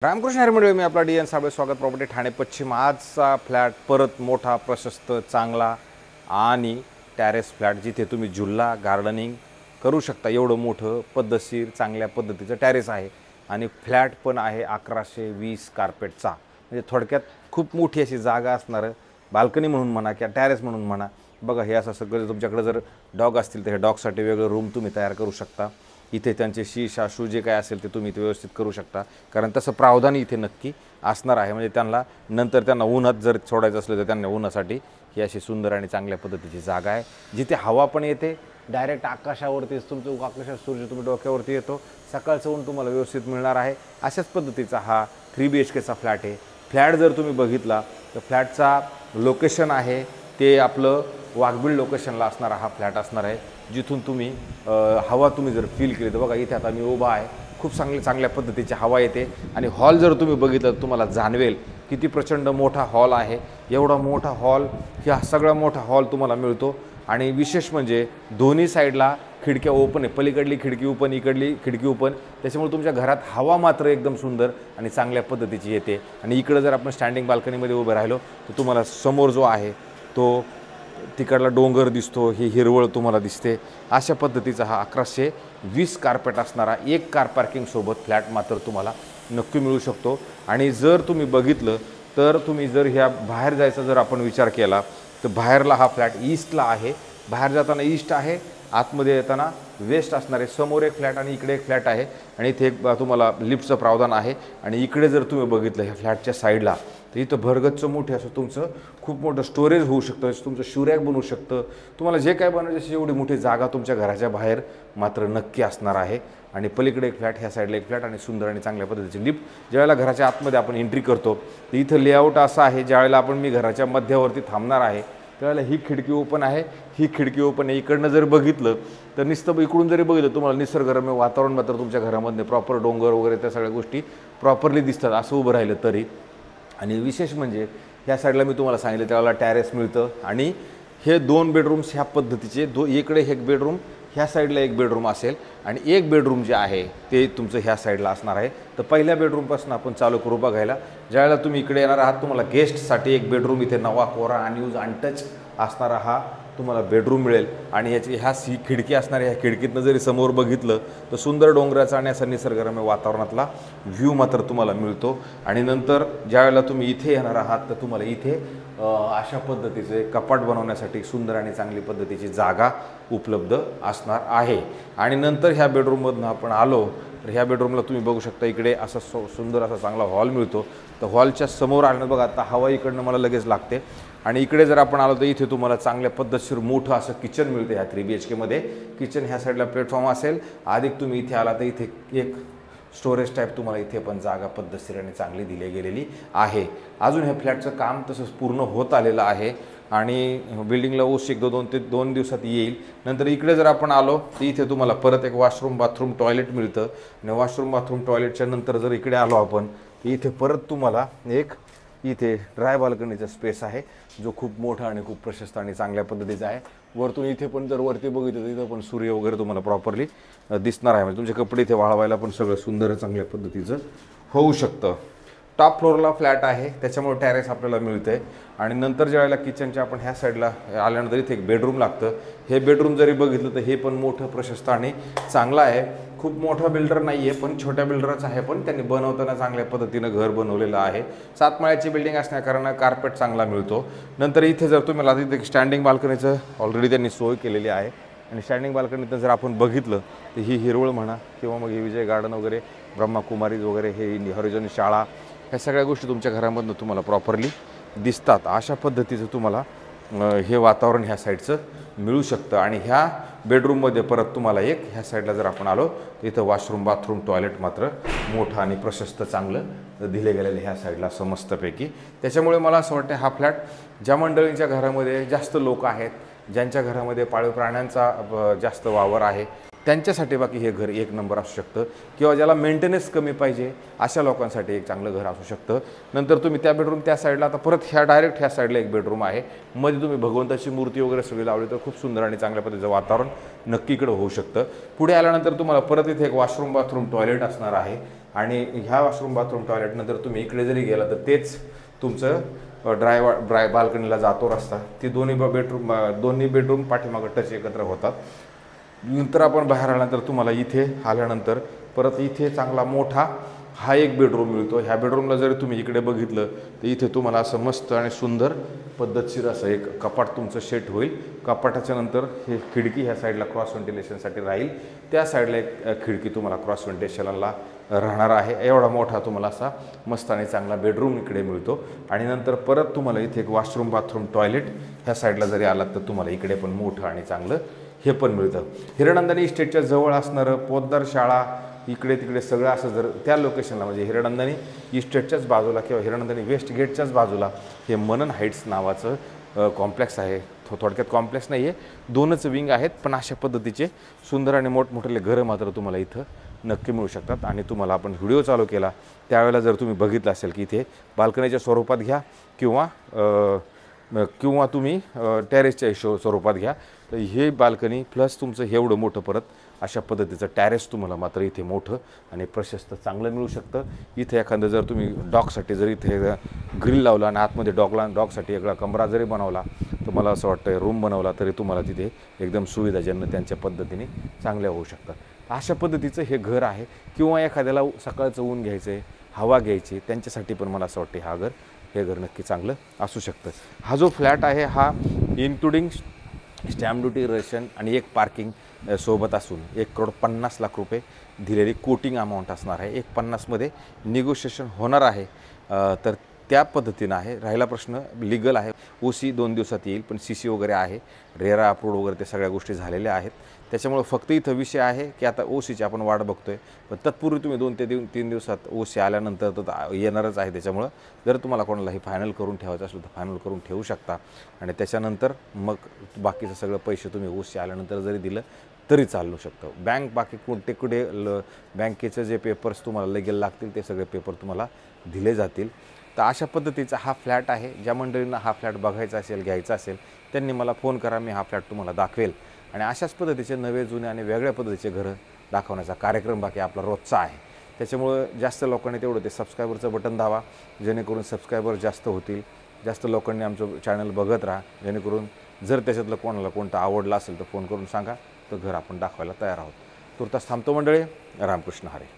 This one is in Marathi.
रामकृष्ण हरी मंडळी, मी आपला डी एन साबळे, स्वागत प्रॉपर्टी ठाणे पश्चिम। आजचा फ्लॅट परत मोठा, प्रशस्त, चांगला आणि टॅरेस फ्लॅट, जिथे तुम्ही झुला गार्डनिंग करू शकता। एवढं मोठं पद्धतशीर चांगल्या पद्धतीचं टॅरेस आहे आणि फ्लॅट पण आहे 1120 कार्पेटचा। म्हणजे थोडक्यात खूप मोठी अशी जागा असणार, बाल्कनी म्हणून म्हणा किंवा टॅरेस म्हणून म्हणा। बघा, हे असं सगळं तुमच्याकडे जर डॉग असतील तर हे डॉगसाठी वेगळं रूम तुम्ही तयार करू शकता। इथे त्यांचे शाशू जे काय असेल ते तुम्ही इथे व्यवस्थित करू शकता, कारण तसं प्रावधान इथे नक्की असणार आहे। म्हणजे त्यांना उन्हात जर सोडायचं असलं तर त्यांना उन्हासाठी ही अशी सुंदर आणि चांगल्या पद्धतीची जागा आहे, जिथे हवा पण येते डायरेक्ट आकाशावरतीच। तुमचं आकाशात सूर्य तुम्ही डोक्यावरती येतो, सकाळचं ऊन तुम्हाला व्यवस्थित मिळणार आहे। अशाच पद्धतीचा हा 3 BHKचा फ्लॅट आहे। फ्लॅट जर तुम्ही बघितला तर फ्लॅटचा लोकेशन आहे ते आपलं वाघबीळ लोकेशनला असणारा हा फ्लॅट असणार आहे, जिथून तुम्ही हवा तुम्ही जर फील केली तर बघा, इथे आता मी उभा आहे, खूप चांगल्या पद्धतीची हवा येते। आणि हॉल जर तुम्ही बघितलं तर तुम्हाला जाणवेल किती प्रचंड मोठा हॉल आहे। एवढा मोठा हॉल, हा सगळा मोठा हॉल तुम्हाला मिळतो। आणि विशेष म्हणजे दोन्ही साईडला खिडक्या ओपन आहे, पलीकडली खिडकी ओपन, इकडली खिडकी ओपन, त्याच्यामुळे तुमच्या घरात हवा मात्र एकदम सुंदर आणि चांगल्या पद्धतीची येते। आणि इकडे जर आपण स्टँडिंग बाल्कनीमध्ये उभे राहिलो तर तुम्हाला समोर जो आहे तो तिकडला डोंगर दिसतो, ही हिरवळ तुम्हाला दिसते। अशा पद्धतीचा हा 1120 कार्पेट असणारा एक कार पार्किंग सोबत फ्लॅट मात्र तुम्हाला नक्की मिळू शकतो। आणि जर तुम्ही बघितलं तर तुम्ही जर ह्या बाहेर जायचा जर आपण विचार केला तर बाहेरला हा फ्लॅट ईस्टला आहे, बाहेर जाताना ईस्ट आहे, आतमध्ये येताना वेस्ट असणारे। समोर एक फ्लॅट आणि इकडे एक फ्लॅट आहे आणि इथे एक तुम्हाला लिफ्टचं प्रावधान आहे। आणि इकडे जर तुम्ही बघितलं ह्या फ्लॅटच्या साईडला तर इथं भरगतचं मोठे असं तुमचं खूप मोठं स्टोरेज होऊ शकतं, तुमचं शूरॅक बनवू शकतं। तुम्हाला जे काय बनवायचं एवढी मोठी जागा तुमच्या घराच्या बाहेर मात्र नक्की असणार आहे। आणि पलीकडे एक फ्लॅट, ह्या साईडला एक फ्लॅट आणि सुंदर आणि चांगल्या पद्धतीची लिफ्ट। ज्यावेळेला घराच्या आतमध्ये आपण एंट्री करतो तर इथं लेआउट असं आहे, ज्यावेळेला मी घराच्या मध्यावरती थांबणार आहे त्यावेळेला ही खिडकी ओपन आहे, ही खिडकी ओपन आहे। इकडनं जर बघितलं तर नुसतं इकडून जरी बघितलं तुम्हाला निसर्गरम्य वातावरण मात्र तुमच्या घरामध्ये प्रॉपर डोंगर वगैरे त्या सगळ्या गोष्टी प्रॉपरली दिसतात असं उभं राहिलं तरी। आणि विशेष म्हणजे ह्या साईडला मी तुम्हाला सांगितलं त्यावेळेला टॅरेस मिळतं। आणि हे 2 बेडरूम्स ह्या पद्धतीचे, इकडे एक बेडरूम, ह्या साईडला एक बेडरूम असेल आणि एक बेडरूम जे आहे ते तुमचं ह्या साईडला असणार आहे। तर पहिल्या बेडरूमपासून आपण चालू करू बघायला। ज्यावेळेला तुम्ही इकडे येणार आहात तुम्हाला गेस्टसाठी एक बेडरूम, इथे नवा कोरा अनयूज अनटच असणारा हा तुम्हाला बेडरूम मिळेल। आणि ही खिडकी असणार आहे, ह्या खिडकीतनं जरी समोर बघितलं तर सुंदर डोंगराचा आणि असा निसर्गरम्य वातावरणातला व्ह्यू मात्र तुम्हाला मिळतो। आणि नंतर ज्यावेळेला तुम्ही इथे येणार आहात तर तुम्हाला इथे अशा पद्धतीचे कपाट बनवण्यासाठी सुंदर आणि चांगली पद्धतीची जागा उपलब्ध असणार आहे। आणि नंतर ह्या बेडरूममधून आपण आलो तर ह्या बेडरूमला तुम्ही बघू शकता इकडे असा सुंदर असा चांगला हॉल मिळतो। तर हॉलच्या समोर आल्यानं बघा, आता हवा इकडनं मला लगेच लागते। आणि इकडे जर आपण आलो तर इथे तुम्हाला चांगल्या पद्धतशीर मोठं असं किचन मिळतं। ह्या 3 BHKमध्ये किचन ह्या साईडला प्लॅटफॉर्म असेल, अधिक तुम्ही इथे आला तर इथे एक स्टोरेज टाईप तुम्हाला इथे पण जागा पद्धतशीर आणि चांगली दिली गेलेली आहे। अजून हे फ्लॅटचं काम तसंच पूर्ण होत आलेलं आहे आणि बिल्डिंगला ओस 1-2 ते 2 दिवसात येईल। नंतर इकडे जर आपण आलो तर इथे तुम्हाला परत एक वॉशरूम बाथरूम टॉयलेट मिळतं। आणि वॉशरूम बाथरूम टॉयलेटच्या नंतर जर इकडे आलो आपण तर इथे परत तुम्हाला एक इथे ड्राय बाल्कनीचा स्पेस आहे, जो खूप मोठा आणि खूप प्रशस्त आणि चांगल्या पद्धतीचा आहे। वरतून इथे पण जर वरती बघितलं तर इथं पण सूर्य वगैरे तुम्हाला प्रॉपरली दिसणार आहे। म्हणजे तुमचे कपडे इथे वाळवायला पण सगळं सुंदर चांगल्या पद्धतीचं होऊ शकतं। टॉप फ्लोअरला फ्लॅट आहे, त्याच्यामुळे टॅरेस आपल्याला मिळतं आहे। आणि नंतर ज्यावेळेला किचनच्या आपण ह्या साईडला आल्यानंतर इथे एक बेडरूम लागतं। हे बेडरूम जरी बघितलं तर हे पण मोठं प्रशस्त आणि चांगलं आहे। खूप मोठा बिल्डर नाही आहे पण छोट्या बिल्डरच आहे, पण त्यांनी बनवताना चांगल्या पद्धतीनं घर बनवलेलं आहे। 7 माळ्याची बिल्डिंग असण्याकारणानं कार्पेट चांगला मिळतो। नंतर इथे जर तुम्ही इथे स्टँडिंग बाल्कनीचं ऑलरेडी त्यांनी सोय केलेली आहे। आणि स्टँडिंग बाल्कनीतनं जर आपण बघितलं तर ही हिरवळ म्हणा किंवा मग हे विजय गार्डन वगैरे, ब्रह्माकुमारीज वगैरे, हे हरिजन शाळा, ह्या सगळ्या गोष्टी तुमच्या घरामधनं तुम्हाला प्रॉपरली दिसतात। अशा पद्धतीचं तुम्हाला हे वातावरण ह्या साईडचं मिळू शकतं। आणि ह्या बेडरूममध्ये परत तुम्हाला एक ह्या साईडला जर आपण आलो तर इथं वॉशरूम बाथरूम टॉयलेट मात्र मोठं आणि प्रशस्त चांगलं दिले गेलेलं ह्या साईडला समस्तपैकी। त्याच्यामुळे मला असं वाटतं हा फ्लॅट ज्या मंडळींच्या घरामध्ये जास्त लोक आहेत, ज्यांच्या घरामध्ये पाळीव प्राण्यांचा जास्त वावर आहे, त्यांच्यासाठी बाकी हे घर एक नंबर असू शकतं। किंवा ज्याला मेंटेनन्स कमी पाहिजे अशा लोकांसाठी एक चांगलं घर असू शकतं। नंतर तुम्ही त्या बेडरूम त्या साईडला, आता परत डायरेक्ट ह्या साईडला एक बेडरूम आहे, मध्ये तुम्ही भगवंताची मूर्ती वगैरे सगळी लावली तर खूप सुंदर आणि चांगल्या पद्धतीचं वातावरण नक्की इकडे होऊ शकतं। पुढे आल्यानंतर तुम्हाला परत इथे एक वॉशरूम बाथरूम टॉयलेट असणार आहे, आणि ह्या वॉशरूम बाथरूम टॉयलेट नंतर तुम्ही इकडे जरी गेला तर तेच तुमचं ड्राय बाल्कनीला जातो रस्ता, ती दोन्ही बेडरूम पाठीमागं टच एकत्र होतात. नंतर आपण बाहेर आल्यानंतर तुम्हाला इथे आल्यानंतर परत इथे चांगला मोठा हा एक बेडरूम मिळतो. ह्या बेडरूमला जरी तुम्ही इकडे बघितलं तर इथे तुम्हाला असं मस्त आणि सुंदर पद्धतशीर असं एक कपाट तुमचं सेट होईल. कपाटाच्या नंतर हे खिडकी ह्या साईडला क्रॉस व्हेंटिलेशनसाठी राहील, त्या साईडला एक खिडकी तुम्हाला क्रॉस व्हेंटिलेशनला राहणार आहे. एवढा मोठा तुम्हाला असा मस्त आणि चांगला बेडरूम इकडे मिळतो. आणि नंतर परत तुम्हाला इथे एक वॉशरूम बाथरूम टॉयलेट ह्या साईडला जरी आलात तर तुम्हाला इकडे पण मोठं आणि चांगलं हे पण मिळतं. हिरनंदानी इस्टेटच्या जवळ असणारं पोद्दार शाळा इकडे तिकडे सगळं असं जर त्या लोकेशनला म्हणजे हिरनंदानी इस्टेटच्याच बाजूला किंवा हिरनंदानी वेस्ट गेटच्याच बाजूला हे मनन हाईट्स नावाचं कॉम्प्लेक्स आहे. थोडक्यात कॉम्प्लेक्स नाही आहे, 2च विंग आहेत, पण अशा पद्धतीचे सुंदर आणि मोठमोठे घरं मात्र तुम्हाला इथं नक्की मिळू शकतात. आणि तुम्हाला आपण व्हिडिओ चालू केला त्यावेळेला जर तुम्ही बघितलं असेल की इथे बाल्कनीच्या स्वरूपात घ्या किंवा तुम्ही टॅरेसच्या स्वरूपात घ्या, तर हे बाल्कनी प्लस तुमचं एवढं मोठं परत अशा पद्धतीचं टॅरेस तुम्हाला मात्र इथे मोठं आणि प्रशस्त चांगलं मिळू शकतं. इथे एखादं जर तुम्ही डॉगसाठी जर इथे ग्रिल लावला आणि आतमध्ये डॉगसाठी वेगळा कमरा जरी बनवला तर मला असं वाटतं रूम बनवला तरी तुम्हाला तिथे एकदम सुविधाजनक त्यांच्या पद्धतीने चांगल्या होऊ शकतात. अशा पद्धतीचं हे घर आहे. किंवा एखाद्याला सकाळचं ऊन घ्यायचं आहे, हवा घ्यायची, त्यांच्यासाठी पण मला असं वाटतं हे घर नक्की चांगलं असू शकतं. हा जो फ्लॅट आहे हा इन्क्लुडिंग स्टॅम्प ड्युटी रेशन आणि एक पार्किंग सोबत असून 1,50,00,000 रुपये दिलेली कोटिंग अमाऊंट असणार आहे. 1,50,000 निगोशिएशन होणार आहे. तर त्या पद्धतीनं आहे. राहिला प्रश्न लिगल आहे, OC 2 दिवसात येईल, पण CC वगैरे आहे, रेरा अप्रूव्ड वगैरे ते सगळ्या गोष्टी झालेल्या आहेत. त्याच्यामुळे फक्त इथं विषय आहे की आता OCची आपण वाट बघतोय, पण तत्पूर्वी तुम्ही 2 ते 3 दिवसात OC आल्यानंतर तर येणारच आहे. त्याच्यामुळं जर तुम्हाला कोणालाही फायनल करून ठेवायचं असलं तर फायनल करून ठेवू शकता. आणि त्याच्यानंतर मग बाकीचं सगळं पैसे तुम्ही OC आल्यानंतर जरी दिलं तरी चालू शकतं. बँक बाकी कुठे बँकेचे जे पेपर्स तुम्हाला लगेच लागतील ते सगळे पेपर तुम्हाला दिले जातील. तर अशा पद्धतीचा हा फ्लॅट आहे. ज्या मंडळींना हा फ्लॅट बघायचा असेल, घ्यायचा असेल, त्यांनी मला फोन करा, मी हा फ्लॅट तुम्हाला दाखवेल. आणि अशाच पद्धतीचे नवे जुने आणि वेगळ्या पद्धतीचे घरं दाखवण्याचा कार्यक्रम बाकी आपला रोजचा आहे. त्याच्यामुळं जास्त लोकांनी तेवढं ते सबस्क्रायबरचं बटन दाबा, जेणेकरून सबस्क्रायबर जास्त होतील. जास्त लोकांनी आमचं चॅनल बघत राहा, जेणेकरून जर त्याच्यातलं कोणाला कोणतं आवडलं असेल तर फोन करून सांगा, तर घर आपण दाखवायला तयार आहोत. तुर्तास थांबतो मंडळी. रामकृष्ण हरी.